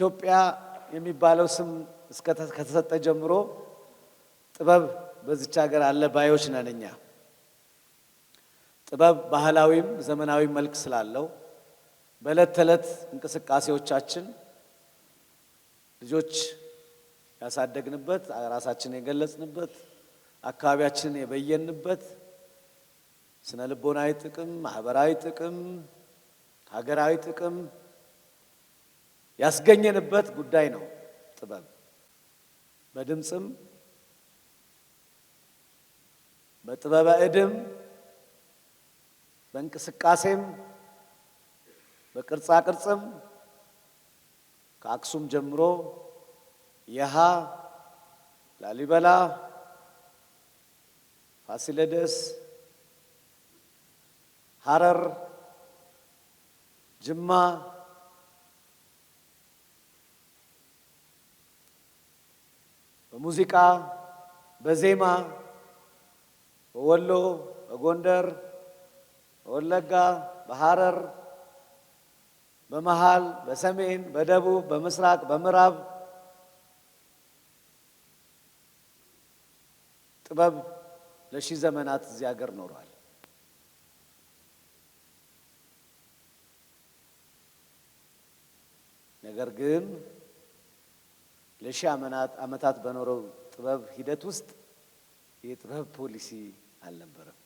ኢትዮጵያ የሚባለው ስም ከተሰጠ ጀምሮ ጥበብ በዚች ሀገር አለ ባዮች ነን እኛ። ጥበብ ባህላዊም ዘመናዊ መልክ ስላለው በእለት ተዕለት እንቅስቃሴዎቻችን ልጆች ያሳደግንበት፣ ራሳችንን የገለጽንበት፣ አካባቢያችንን የበየንበት ስነ ልቦናዊ ጥቅም፣ ማህበራዊ ጥቅም፣ ሀገራዊ ጥቅም ያስገኘንበት ጉዳይ ነው ጥበብ። በድምጽም በጥበበ እድም በእንቅስቃሴም በቅርጻ ቅርጽም ከአክሱም ጀምሮ የሃ ላሊበላ፣ ፋሲለደስ፣ ሐረር፣ ጅማ፣ በሙዚቃ በዜማ በወሎ፣ በጎንደር፣ በወለጋ፣ በሐረር፣ በመሃል፣ በሰሜን፣ በደቡብ፣ በምስራቅ፣ በምዕራብ ጥበብ ለሺህ ዘመናት እዚህ ሀገር ኖሯል። ነገር ግን ለሺህ ዓመታት በኖረው ጥበብ ሂደት ውስጥ የጥበብ ፖሊሲ አልነበረም።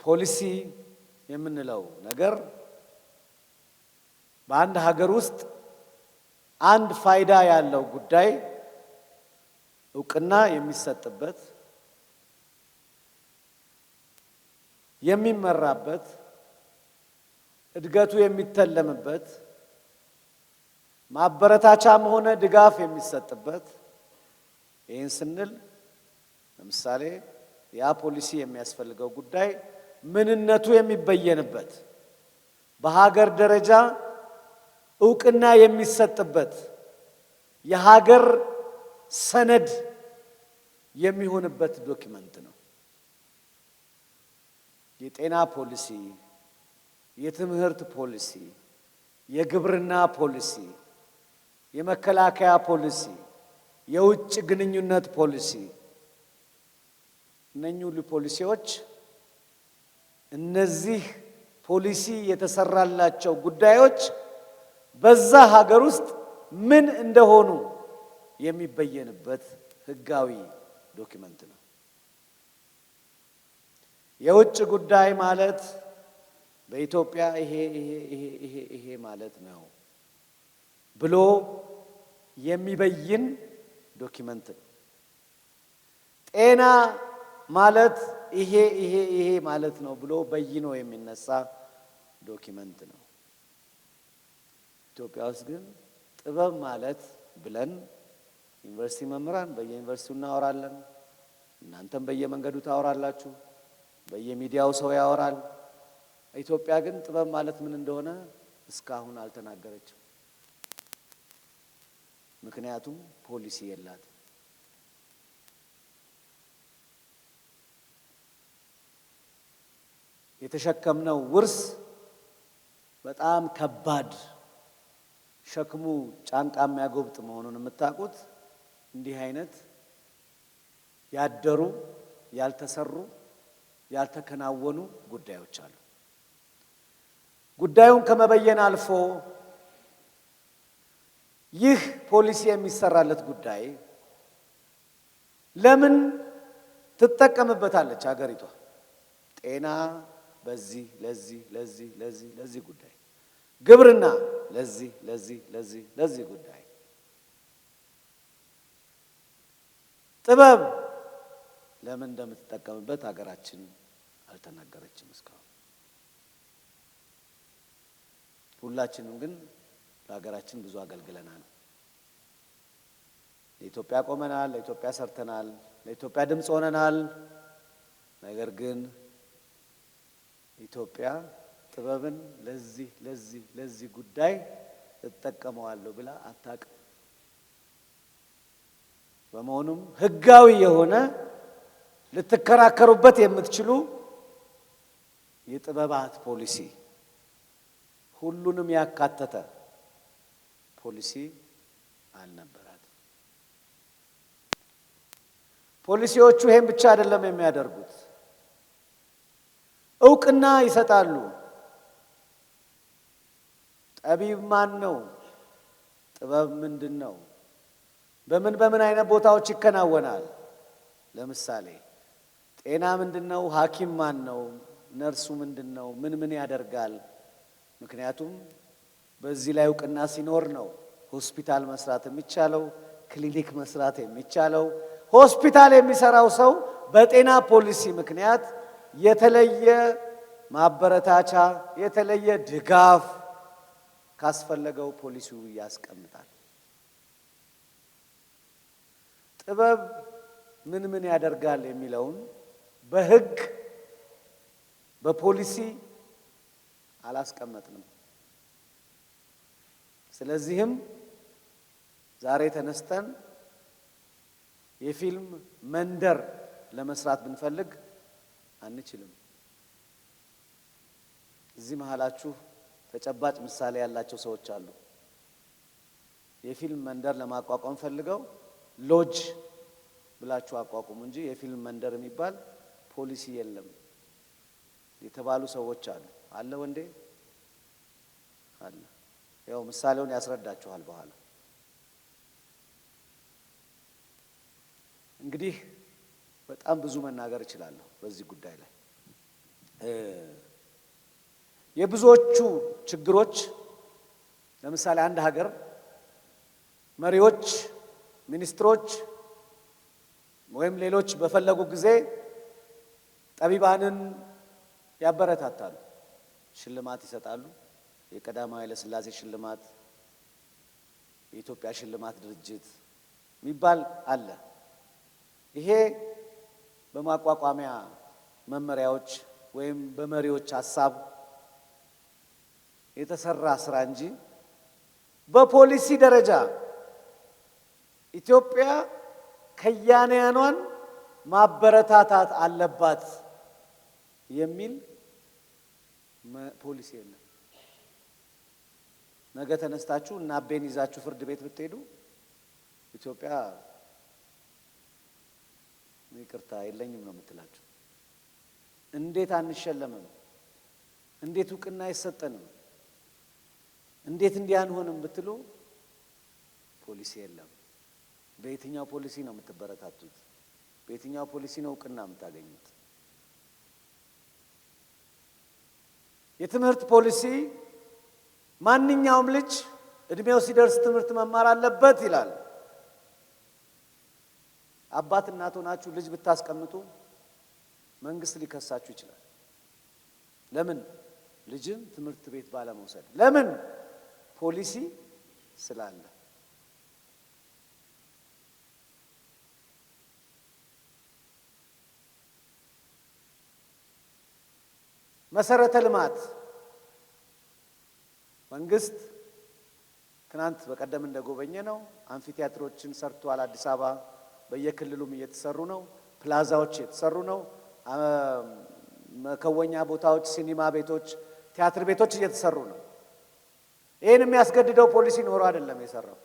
ፖሊሲ የምንለው ነገር በአንድ ሀገር ውስጥ አንድ ፋይዳ ያለው ጉዳይ እውቅና የሚሰጥበት፣ የሚመራበት፣ እድገቱ የሚተለምበት፣ ማበረታቻም ሆነ ድጋፍ የሚሰጥበት። ይህን ስንል ለምሳሌ ያ ፖሊሲ የሚያስፈልገው ጉዳይ ምንነቱ የሚበየንበት፣ በሀገር ደረጃ እውቅና የሚሰጥበት፣ የሀገር ሰነድ የሚሆንበት ዶክመንት ነው። የጤና ፖሊሲ፣ የትምህርት ፖሊሲ፣ የግብርና ፖሊሲ፣ የመከላከያ ፖሊሲ፣ የውጭ ግንኙነት ፖሊሲ፣ እነኚህ ሁሉ ፖሊሲዎች እነዚህ ፖሊሲ የተሰራላቸው ጉዳዮች በዛ ሀገር ውስጥ ምን እንደሆኑ የሚበየንበት ህጋዊ ዶክመንት ነው። የውጭ ጉዳይ ማለት በኢትዮጵያ ይሄ ማለት ነው ብሎ የሚበይን ዶክመንት ነው። ጤና ማለት ይሄ ማለት ነው ብሎ በይኖ የሚነሳ ዶክመንት ነው። ኢትዮጵያ ውስጥ ግን ጥበብ ማለት ብለን ዩኒቨርሲቲ መምህራን በየዩኒቨርሲቲው እናወራለን፣ እናንተም በየመንገዱ ታወራላችሁ፣ በየሚዲያው ሰው ያወራል። ኢትዮጵያ ግን ጥበብ ማለት ምን እንደሆነ እስካሁን አልተናገረችም። ምክንያቱም ፖሊሲ የላትም። የተሸከምነው ውርስ በጣም ከባድ ሸክሙ ጫንቃ የሚያጎብጥ መሆኑን የምታውቁት እንዲህ አይነት ያደሩ ያልተሰሩ ያልተከናወኑ ጉዳዮች አሉ። ጉዳዩን ከመበየን አልፎ ይህ ፖሊሲ የሚሰራለት ጉዳይ ለምን ትጠቀምበታለች ሀገሪቷ? ጤና በዚህ ለዚህ ጉዳይ፣ ግብርና ለዚህ ጉዳይ፣ ጥበብ ለምን እንደምትጠቀምበት ሀገራችን አልተናገረችም እስካሁን። ሁላችንም ግን ለሀገራችን ብዙ አገልግለናል። ለኢትዮጵያ ቆመናል፣ ለኢትዮጵያ ሰርተናል፣ ለኢትዮጵያ ድምፅ ሆነናል። ነገር ግን ኢትዮጵያ ጥበብን ለዚህ ጉዳይ እጠቀመዋለሁ ብላ አታውቅም። በመሆኑም ህጋዊ የሆነ ልትከራከሩበት የምትችሉ የጥበባት ፖሊሲ ሁሉንም ያካተተ ፖሊሲ አልነበራትም። ፖሊሲዎቹ ይሄን ብቻ አይደለም የሚያደርጉት፣ እውቅና ይሰጣሉ። ጠቢብ ማን ነው? ጥበብ ምንድን ነው? በምን አይነት ቦታዎች ይከናወናል? ለምሳሌ ጤና ምንድን ነው? ሐኪም ማን ነው? ነርሱ ምንድን ነው? ምን ያደርጋል? ምክንያቱም በዚህ ላይ እውቅና ሲኖር ነው ሆስፒታል መስራት የሚቻለው፣ ክሊኒክ መስራት የሚቻለው። ሆስፒታል የሚሰራው ሰው በጤና ፖሊሲ ምክንያት የተለየ ማበረታቻ፣ የተለየ ድጋፍ ካስፈለገው ፖሊሲው ያስቀምጣል። ጥበብ ምን ያደርጋል የሚለውን በሕግ በፖሊሲ አላስቀመጥንም። ስለዚህም ዛሬ ተነስተን የፊልም መንደር ለመስራት ብንፈልግ አንችልም። እዚህ መሃላችሁ ተጨባጭ ምሳሌ ያላቸው ሰዎች አሉ። የፊልም መንደር ለማቋቋም ፈልገው ሎጅ ብላችሁ አቋቁሙ እንጂ የፊልም መንደር የሚባል ፖሊሲ የለም የተባሉ ሰዎች አሉ። አለ ወንዴ አለ። ያው ምሳሌውን ያስረዳችኋል በኋላ። እንግዲህ በጣም ብዙ መናገር እችላለሁ በዚህ ጉዳይ ላይ። የብዙዎቹ ችግሮች ለምሳሌ አንድ ሀገር መሪዎች፣ ሚኒስትሮች ወይም ሌሎች በፈለጉ ጊዜ ጠቢባንን ያበረታታሉ፣ ሽልማት ይሰጣሉ። የቀዳማዊ ኃይለ ሥላሴ ሽልማት፣ የኢትዮጵያ ሽልማት ድርጅት የሚባል አለ። ይሄ በማቋቋሚያ መመሪያዎች ወይም በመሪዎች ሐሳብ የተሰራ ስራ እንጂ በፖሊሲ ደረጃ ኢትዮጵያ ከያንያኗን ማበረታታት አለባት የሚል ፖሊሲ የለም። ነገ ተነስታችሁ እና አቤን ይዛችሁ ፍርድ ቤት ብትሄዱ ኢትዮጵያ ይቅርታ የለኝም ነው የምትላችሁ። እንዴት አንሸለምም? እንዴት እውቅና አይሰጠንም? እንዴት እንዲህ አንሆንም ብትሉ ፖሊሲ የለም። በየትኛው ፖሊሲ ነው የምትበረታቱት? በየትኛው ፖሊሲ ነው እውቅና የምታገኙት? የትምህርት ፖሊሲ ማንኛውም ልጅ እድሜው ሲደርስ ትምህርት መማር አለበት ይላል። አባት እናት ሆናችሁ ልጅ ብታስቀምጡ መንግስት ሊከሳችሁ ይችላል። ለምን? ልጅን ትምህርት ቤት ባለመውሰድ። ለምን? ፖሊሲ ስላለ። መሰረተ ልማት መንግስት ትናንት በቀደም እንደጎበኘ ነው አምፊቲያትሮችን ሰርቷል። አዲስ አበባ በየክልሉም እየተሰሩ ነው። ፕላዛዎች እየተሰሩ ነው። መከወኛ ቦታዎች፣ ሲኒማ ቤቶች፣ ቲያትር ቤቶች እየተሰሩ ነው። ይህን የሚያስገድደው ፖሊሲ ኖሮ አይደለም የሰራው።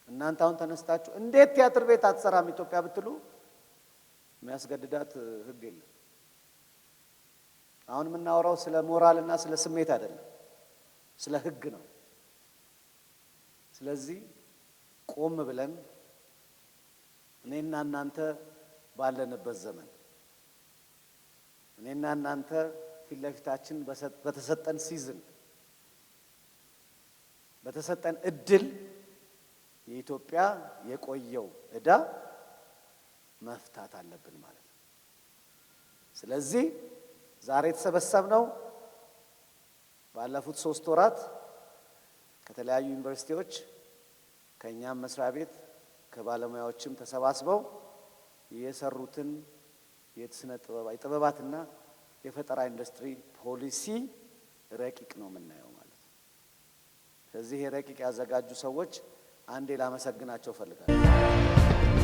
እናንተ አሁን ተነስታችሁ እንዴት ቲያትር ቤት አትሰራም ኢትዮጵያ ብትሉ የሚያስገድዳት ሕግ የለም። አሁን የምናወራው ስለ ሞራልና ስለ ስሜት አይደለም፣ ስለ ሕግ ነው። ስለዚህ ቆም ብለን እኔና እናንተ ባለንበት ዘመን እኔና እናንተ ፊት ለፊታችን በተሰጠን ሲዝን በተሰጠን እድል የኢትዮጵያ የቆየው ዕዳ መፍታት አለብን ማለት ነው። ስለዚህ ዛሬ የተሰበሰብነው ባለፉት 3 ወራት ከተለያዩ ዩኒቨርሲቲዎች ከኛም መስሪያ ቤት ከባለሙያዎችም ተሰባስበው የሰሩትን የስነ ጥበባትና የፈጠራ ኢንዱስትሪ ፖሊሲ ረቂቅ ነው የምናየው ማለት ነው። ስለዚህ የረቂቅ ያዘጋጁ ሰዎች አንዴ ላመሰግናቸው ፈልጋለሁ።